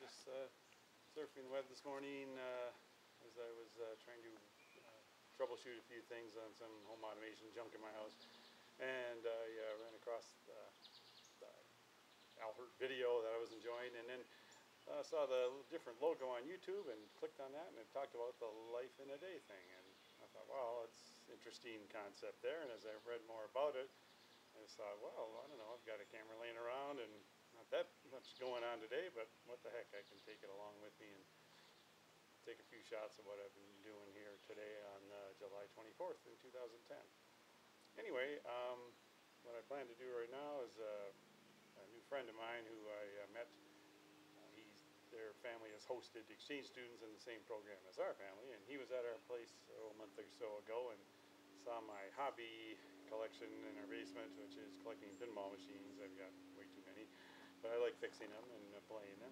just surfing the web this morning as I was trying to troubleshoot a few things on some home automation junk in my house, and I ran across the Alhert video that I was enjoying, and then saw the different logo on YouTube and clicked on that, and it talked about the Life in a Day thing, and I thought, wow, it's an interesting concept there. And as I read more about it, I thought, well, I don't know, I've got a camera laying around and not that much going on today, but what the heck, I can take it along with me and take a few shots of what I've been doing here today on July 24th in 2010. Anyway, what I plan to do right now is a new friend of mine who I met. Their family has hosted exchange students in the same program as our family, and he was at our place a month or so ago and saw my hobby collection in our basement, which is collecting pinball machines. I've got way too many, but I like fixing them and playing them.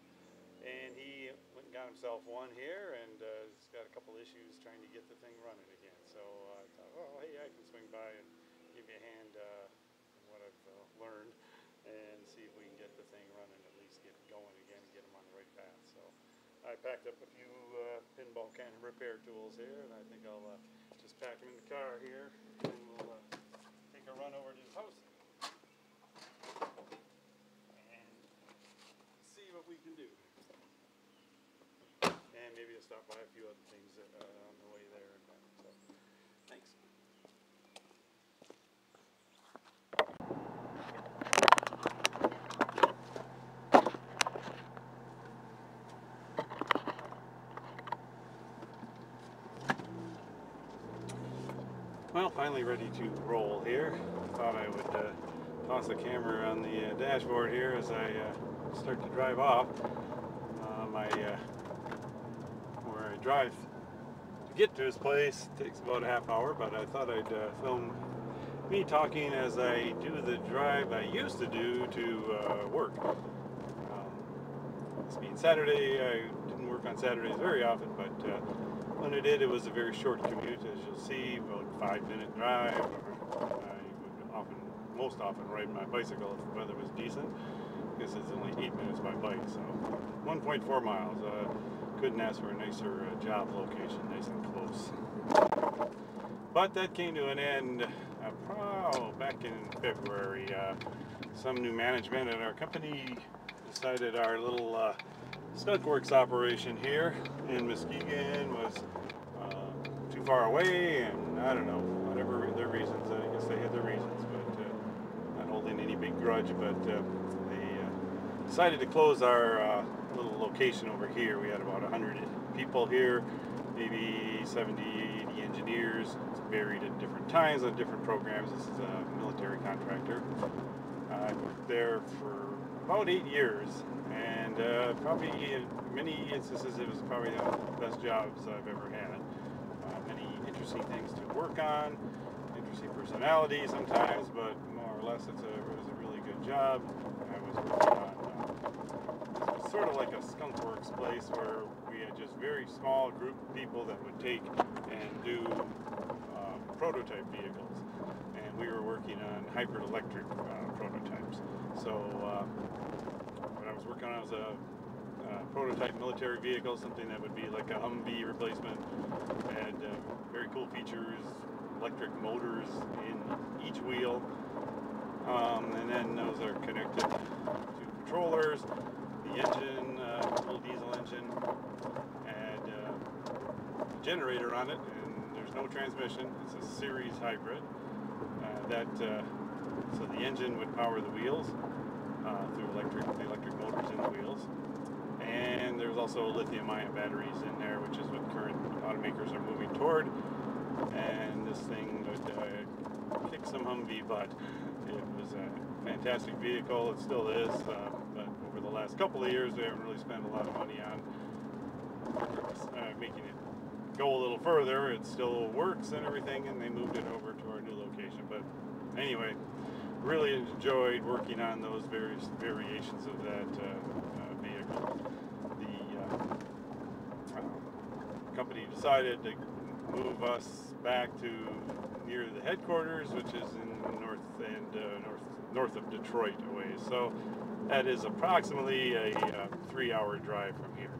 And he went and got himself one here, and he's got a couple issues trying to get the thing running again. So I thought, well, hey, I can swing by and give you a hand in what I've learned and see if we can get the thing running, at least get it going again and get them on the right path. So I packed up a few pinball can repair tools here, and I think I'll just pack them in the car here, and we'll take a run over to his house and see what we can do. And maybe I'll stop by a few other things on the way there. So, thanks. Well, finally ready to roll here. Thought I would toss the camera on the dashboard here as I start to drive off. Where I drive to get to his place takes about a half hour, but I thought I'd film me talking as I do the drive I used to do to work. This being Saturday, I didn't work on Saturdays very often, but when I did, it was a very short commute, as you'll see, about a 5-minute drive. I would most often ride my bicycle if the weather was decent. I guess it's only 8 minutes by bike, so 1.4 miles. Couldn't ask for a nicer job location, nice and close. But that came to an end back in February. Some new management at our company decided our little skunk works operation here in Muskegon was too far away, and I don't know, whatever their reasons. I guess they had their reasons, but not holding any big grudge. But they decided to close our little location over here. We had about 100 people here, maybe 70, 80 engineers. It's varied at different times on different programs. This is a military contractor. I worked there for about 8 years, and probably in many instances it was probably the best jobs I've ever had. Many interesting things to work on, interesting personality sometimes, but more or less it was a really good job. I was working on it was sort of like a skunk works place where we had just very small group of people that would take and do prototype vehicles, and we were working on hybrid electric prototypes. So what I was working on was a prototype military vehicle, something that would be like a Humvee replacement. It had very cool features, electric motors in each wheel, and then those are connected to controllers. The engine, little diesel engine, had a generator on it, and there's no transmission. It's a series hybrid. So the engine would power the wheels through the electric motors in the wheels. And there's also lithium-ion batteries in there, which is what current automakers are moving toward. And this thing would kick some Humvee butt. It was a fantastic vehicle. It still is. But over the last couple of years, we haven't really spent a lot of money on making it go a little further. It still works and everything, and they moved it over to our new location. But anyway, really enjoyed working on those various variations of that vehicle. The company decided to move us back to near the headquarters, which is in north of Detroit a ways. So that is approximately a 3-hour drive from here.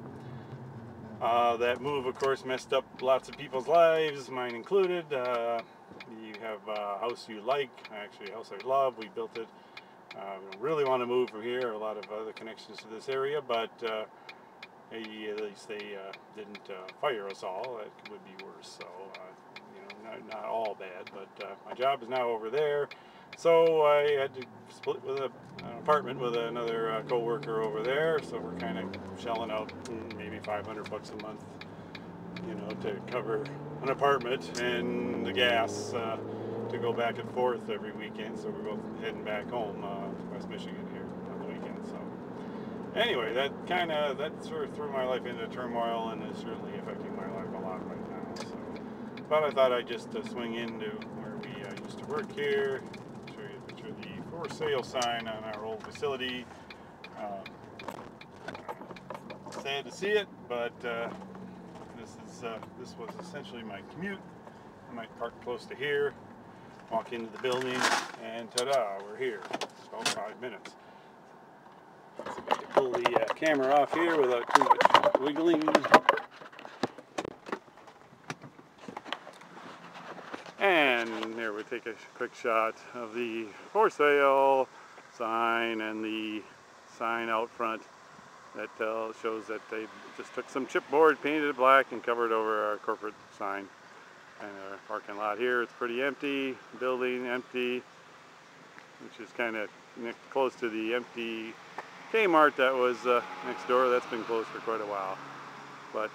That move, of course, messed up lots of people's lives, mine included. You have a house you like, actually a house I love. We built it. We don't really want to move from here. A lot of other connections to this area, but at least they didn't fire us all. That would be worse. So, you know, not all bad. But my job is now over there, so I had to split with an apartment with another co-worker over there. So we're kind of shelling out maybe $500 a month, you know, to cover an apartment and the gas to go back and forth every weekend. So we're both heading back home to West Michigan here on the weekend. So anyway, that sort of threw my life into turmoil and is certainly affecting my life a lot right now. So, but I thought I'd just swing into where we used to work here. Show you a picture of the for sale sign on our old facility. Sad to see it, but this was essentially my commute. I might park close to here, walk into the building, and ta-da, we're here. It's about 5 minutes. So I can pull the camera off here without too much wiggling. And here we take a quick shot of the for sale sign and the sign out front that shows that they just took some chipboard, painted it black, and covered over our corporate sign. And our parking lot here, it's pretty empty. Building empty, which is kind of close to the empty Kmart that was next door. That's been closed for quite a while. But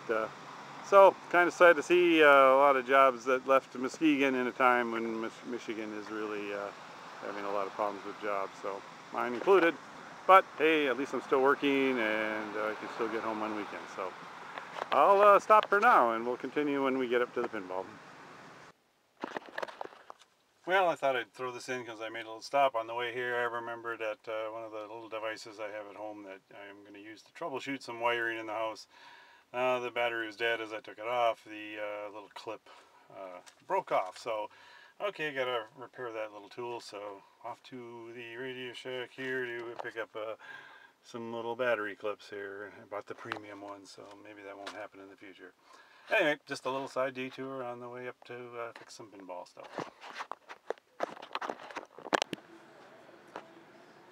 so kind of sad to see a lot of jobs that left Muskegon in a time when Michigan is really having a lot of problems with jobs. So mine included. But hey, at least I'm still working and I can still get home on weekends. So I'll stop for now and we'll continue when we get up to the pinball. Well, I thought I'd throw this in because I made a little stop on the way here. I remembered that one of the little devices I have at home that I'm going to use to troubleshoot some wiring in the house. The battery was dead as I took it off. The little clip broke off. So, okay, got to repair that little tool. So off to the Radio Shack here to pick up some little battery clips here. I bought the premium ones, so maybe that won't happen in the future. Anyway, just a little side detour on the way up to fix some pinball stuff.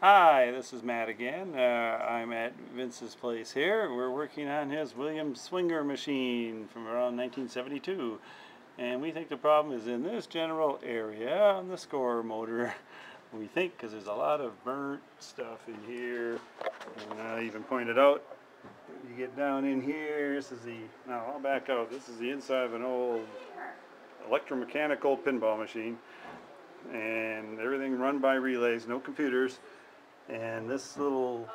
Hi, this is Matt again. I'm at Vince's place here. We're working on his Williams Swinger machine from around 1972. And we think the problem is in this general area on the score motor. We think, because there's a lot of burnt stuff in here. And I even pointed out, you get down in here, this is the, now I'll back out, this is the inside of an old electromechanical pinball machine. And everything run by relays, no computers. And this little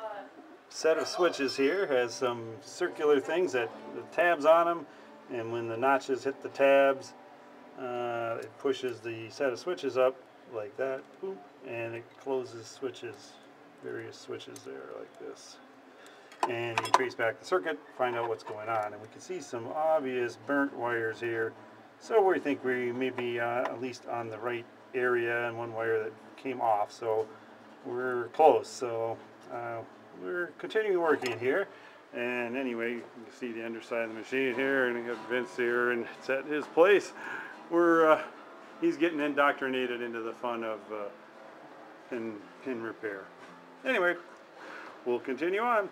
set of switches here has some circular things that the tabs on them, and when the notches hit the tabs, it pushes the set of switches up like that, boop, and it closes switches, various switches there like this. And you trace back the circuit, find out what's going on, and we can see some obvious burnt wires here. So we think we may be at least on the right area, and one wire that came off. So we're close, so we're continuing working here. And anyway, you can see the underside of the machine here, and we got Vince here, and it's at his place. He's getting indoctrinated into the fun of pin repair. Anyway, we'll continue on.